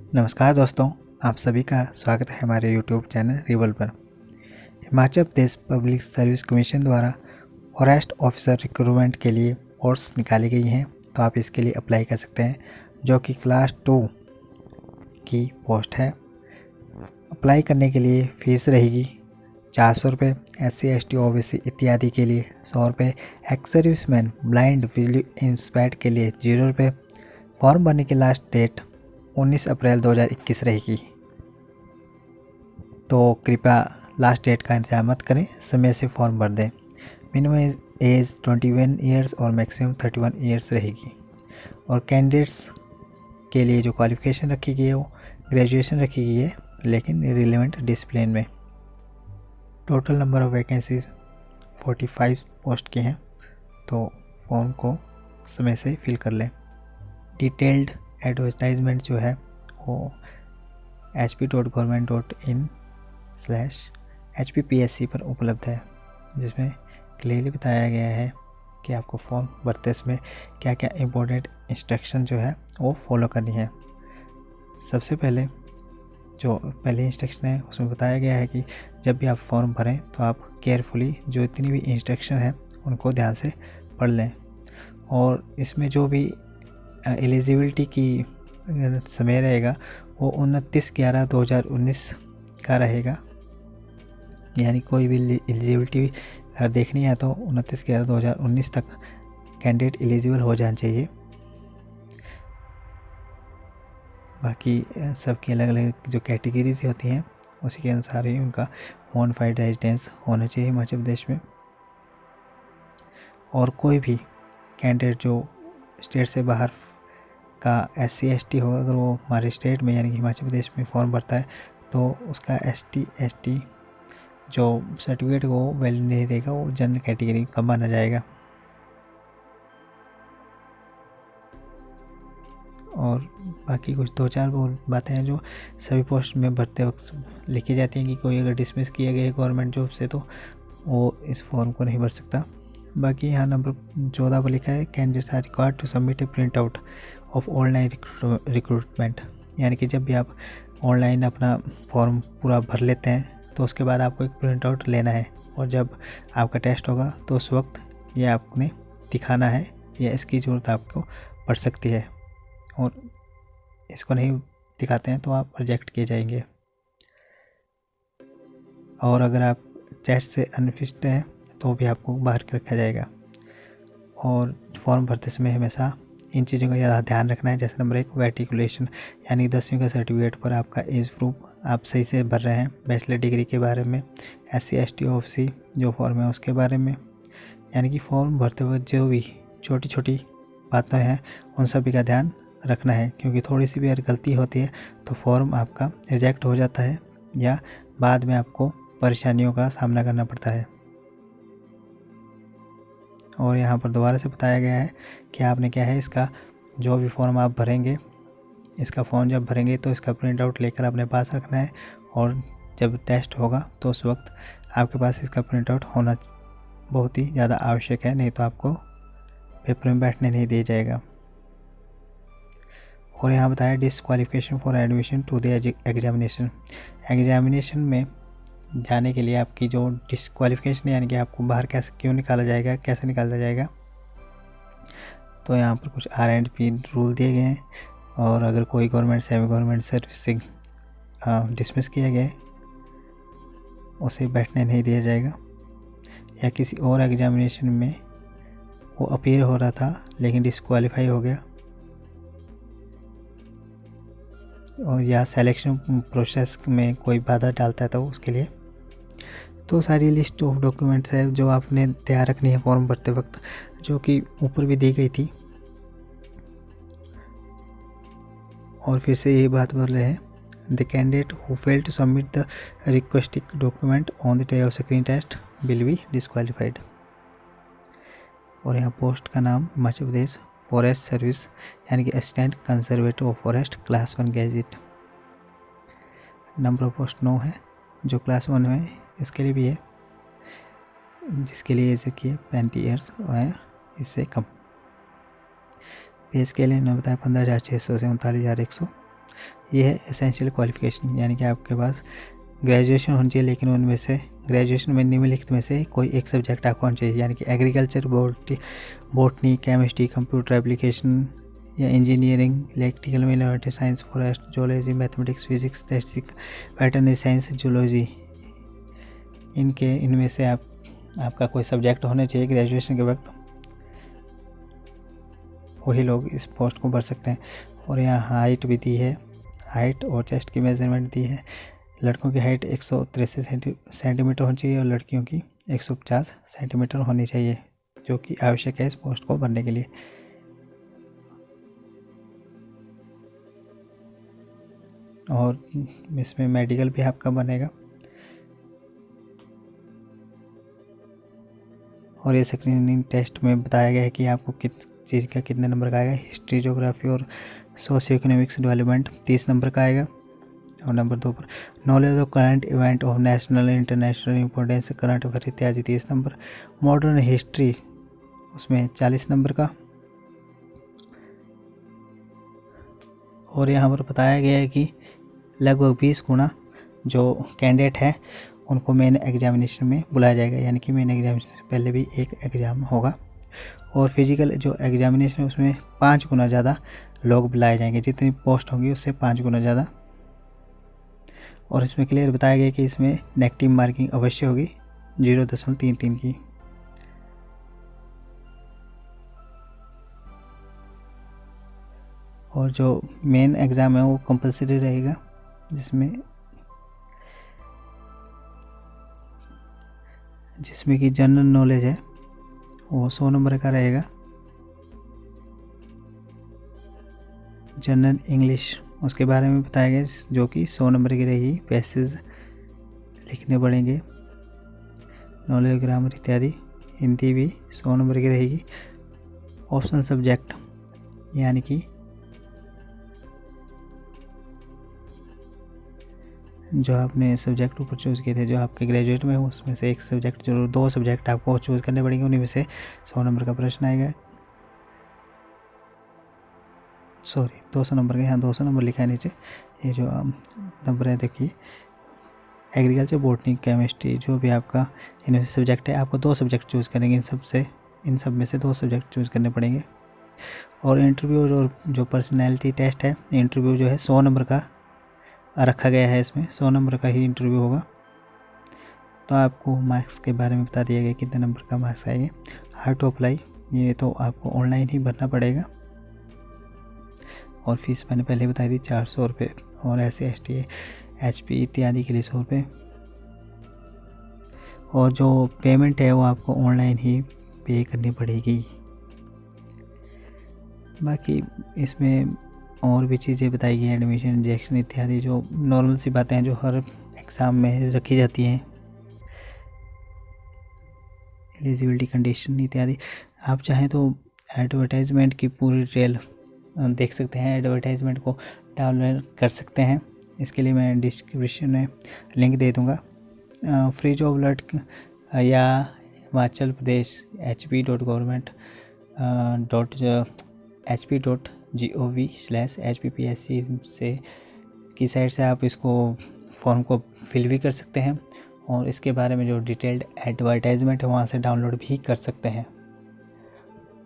नमस्कार दोस्तों, आप सभी का स्वागत है हमारे यूट्यूब चैनल रिवल पर। Himachal Pradesh public service commission द्वारा फॉरेस्ट ऑफिसर रिक्रूटमेंट के लिए पोस्ट निकाली गई हैं, तो आप इसके लिए अप्लाई कर सकते हैं, जो कि क्लास 2 की पोस्ट है। अप्लाई करने के लिए फ़ीस रहेगी 400 रुपये, SC ST OBC इत्यादि के लिए 100 रुपये, ex serviceman blind visually inspired के लिए 0 रुपये। फॉर्म भरने की लास्ट डेट 19 अप्रैल 2021 रहेगी, तो कृपया लास्ट डेट का इंतजार मत करें, समय से फॉर्म भर दें। मिनिमम एज 21 ईयर्स और मैक्सिमम 31 ईयर्स रहेगी। और कैंडिडेट्स के लिए जो क्वालिफ़िकेशन रखी गई है वो ग्रेजुएशन रखी गई है, लेकिन रिलेवेंट डिसिप्लिन में। Total number of vacancies 45 post की हैं, तो फॉर्म को समय से फिल कर लें। डिटेल्ड एडवर्टाइजमेंट जो है वो hp.government.in/hppsc पर उपलब्ध है, जिसमें क्लियरली बताया गया है कि आपको फॉर्म भरते समय क्या क्या इम्पोर्टेंट इंस्ट्रक्शन जो है वो फॉलो करनी है। सबसे पहले जो पहले इंस्ट्रक्शन है उसमें बताया गया है कि जब भी आप फॉर्म भरें तो आप केयरफुली जो इतनी भी इंस्ट्रक्शन है उनको ध्यान से पढ़ लें। और इसमें जो भी एलिजिबिलिटी की समय रहेगा वो 29/11/2019 का रहेगा, यानी कोई भी एलिजिबिलिटी अगर देखनी है तो 29/11/2019 तक कैंडिडेट एलिजिबल हो जाना चाहिए। बाकी सबकी अलग अलग जो कैटेगरीज होती हैं उसी के अनुसार ही उनका बोनाफाइड रेजिडेंस होना चाहिए हिमाचल प्रदेश में। और कोई भी कैंडिडेट जो स्टेट से बाहर का SC ST होगा, अगर वो हमारे स्टेट में यानी कि हिमाचल प्रदेश में फॉर्म भरता है तो उसका ST ST जो सर्टिफिकेट वो वैलिड नहीं रहेगा, वो जनरल कैटेगरी का माना जाएगा। और बाकी कुछ 2-4 और बातें हैं जो सभी पोस्ट में भरते वक्त लिखी जाती हैं कि कोई अगर डिसमिस किया गया है गवर्नमेंट जॉब से तो वो इस फॉर्म को नहीं भर सकता। बाकी यहाँ नंबर 14 पर लिखा है candidates are required to submit a print out of online recruitment, यानी कि जब भी आप ऑनलाइन अपना फॉर्म पूरा भर लेते हैं तो उसके बाद आपको एक प्रिंट आउट लेना है, और जब आपका टेस्ट होगा तो उस वक्त ये आपने दिखाना है, या इसकी ज़रूरत आपको पड़ सकती है, और इसको नहीं दिखाते हैं तो आप रिजेक्ट किए जाएंगे। और अगर आप टेस्ट से अनफिट हैं तो भी आपको बाहर रखा जाएगा। और फॉर्म भरते समय हमेशा इन चीज़ों का ज़्यादा ध्यान रखना है। जैसे नंबर 1 वेटिकुलेशन, यानी 10वीं का सर्टिफिकेट पर आपका एज प्रूफ आप सही से भर रहे हैं। बैचलर डिग्री के बारे में, SC ST OBC जो फॉर्म है उसके बारे में, यानी कि फॉर्म भरते वक्त जो भी छोटी छोटी बातें हैं उन सभी का ध्यान रखना है, क्योंकि थोड़ी सी भी अगर गलती होती है तो फॉर्म आपका रिजेक्ट हो जाता है या बाद में आपको परेशानियों का सामना करना पड़ता है। और यहाँ पर दोबारा से बताया गया है कि आपने क्या है, इसका जो भी फॉर्म आप भरेंगे, इसका फॉर्म जब भरेंगे तो इसका प्रिंट आउट लेकर अपने पास रखना है, और जब टेस्ट होगा तो उस वक्त आपके पास इसका प्रिंट आउट होना बहुत ही ज़्यादा आवश्यक है, नहीं तो आपको पेपर में बैठने नहीं दिया जाएगा। और यहाँ बताया disqualification for admission to the examination में जाने के लिए आपकी जो डिसक्वालिफिकेशन यानी कि आपको बाहर कैसे क्यों निकाला जाएगा, कैसे निकाला जाएगा, तो यहाँ पर कुछ R&P रूल दिए गए हैं। और अगर कोई गवर्नमेंट सेमी गवर्नमेंट सर्विस से डिसमिस किया गया है उसे बैठने नहीं दिया जाएगा, या किसी और एग्जामिनेशन में वो अपीयर हो रहा था लेकिन डिसक्वालीफाई हो गया, और या सिलेक्शन प्रोसेस में कोई बाधा डालता है तो उसके लिए। तो सारी लिस्ट ऑफ डॉक्यूमेंट्स है जो आपने तैयार रखनी है फॉर्म भरते वक्त, जो कि ऊपर भी दी गई थी। और फिर से यही बात बोल रहे हैं, the candidate who fail to submit the requested document on the day of screen test will be disqualified. और यहाँ पोस्ट का नाम हिमाचल प्रदेश फॉरेस्ट सर्विस, यानी कि assistant conservator of forest class 1 gadget. Number of post 9 है, जो क्लास 1 में इसके लिए भी है, जिसके लिए एज की 35 ईयर्स है इससे कम। पे स्केल ने बताया 15,600 से 39,100। ये है एसेंशियल क्वालिफिकेशन, यानी कि आपके पास ग्रेजुएशन होनी चाहिए, लेकिन उनमें से ग्रेजुएशन में निम्नलिखित में से कोई एक सब्जेक्ट आपको होना चाहिए, यानी कि agriculture, botany, chemistry, computer application या engineering, electrical, mineral science, forest, zoology, mathematics, physics, statistics, veterinary science, zoology, इनमें से आपका कोई सब्जेक्ट होना चाहिए ग्रेजुएशन के वक्त, वही लोग इस पोस्ट को भर सकते हैं। और यहाँ हाइट भी दी है, हाइट और चेस्ट की मेजरमेंट दी है। लड़कों की हाइट 163 सेंटीमीटर होनी चाहिए और लड़कियों की 150 सेंटीमीटर होनी चाहिए, जो कि आवश्यक है इस पोस्ट को भरने के लिए। और इसमें मेडिकल भी आपका बनेगा। और ये स्क्रीनिंग टेस्ट में बताया गया है कि आपको किस चीज़ का कितने नंबर का आएगा। हिस्ट्री, ज्योग्राफी और सोशियो इकोनॉमिक्स डेवलपमेंट 30 नंबर का आएगा। और नंबर 2 पर knowledge of current event of national international importance, current affair इत्यादि 30 नंबर। मॉडर्न हिस्ट्री उसमें 40 नंबर का। और यहाँ पर बताया गया है कि लगभग 20 गुना जो कैंडिडेट है उनको मेन एग्जामिनेशन में बुलाया जाएगा, यानी कि मेन एग्जामिनेशन से पहले भी एक एग्ज़ाम होगा। और फिजिकल जो एग्जामिनेशन है उसमें 5 गुना ज़्यादा लोग बुलाए जाएंगे, जितनी पोस्ट होंगी उससे 5 गुना ज़्यादा। और इसमें क्लियर बताया गया कि इसमें नेगेटिव मार्किंग अवश्य होगी 0.33 की। और जो मेन एग्ज़ाम है वो कंपलसरी रहेगा, जिसमें कि जनरल नॉलेज है वो 100 नंबर का रहेगा। जनरल इंग्लिश उसके बारे में बताया गया, जो कि 100 नंबर की रहेगी, पैसेज लिखने पड़ेंगे, नॉलेज ग्रामर इत्यादि। हिंदी भी 100 नंबर की रहेगी। ऑप्शनल सब्जेक्ट, यानी कि जो आपने सब्जेक्ट ऊपर चूज़ किए थे जो आपके ग्रेजुएट में, उसमें से एक सब्जेक्ट, जो 2 सब्जेक्ट आपको चूज़ करने पड़ेंगे, उन्हीं में से 100 नंबर का प्रश्न आएगा। 200 नंबर का, यहाँ 200 नंबर लिखा है नीचे। ये जो नंबर है देखिए, एग्रीकल्चर, बॉटनी, केमिस्ट्री, जो भी आपका इनमें से सब्जेक्ट है, आपको 2 सब्जेक्ट चूज़ करेंगे। इन सब में से 2 सब्जेक्ट चूज़ करने पड़ेंगे। और इंटरव्यू जो पर्सनैलिटी टेस्ट है, इंटरव्यू जो है 100 नंबर का रखा गया है, इसमें 100 नंबर का ही इंटरव्यू होगा। तो आपको मार्क्स के बारे में बता दिया गया कितने नंबर का मार्क्स आएंगे। हाउ टू अप्लाई, ये तो आपको ऑनलाइन ही भरना पड़ेगा। और फीस मैंने पहले बताई थी 400 रुपये, और SC/ST, HP इत्यादि के लिए 100 रुपये। और जो पेमेंट है वो आपको ऑनलाइन ही पे करनी पड़ेगी। बाकी इसमें और भी चीज़ें बताई गई हैं, एडमिशन, इंजेक्शन इत्यादि, जो नॉर्मल सी बातें हैं जो हर एग्ज़ाम में रखी जाती हैं, एलिजिबिलिटी कंडीशन इत्यादि। आप चाहें तो एडवर्टाइजमेंट की पूरी डिटेल देख सकते हैं, एडवर्टाइजमेंट को डाउनलोड कर सकते हैं। इसके लिए मैं डिस्क्रिप्शन में लिंक दे दूँगा। फ्री जॉब अलर्ट या हिमाचल प्रदेश hp.gov/hppsc से की साइट से आप इसको फॉर्म को फिल भी कर सकते हैं, और इसके बारे में जो डिटेल्ड एडवर्टाइजमेंट है वहाँ से डाउनलोड भी कर सकते हैं।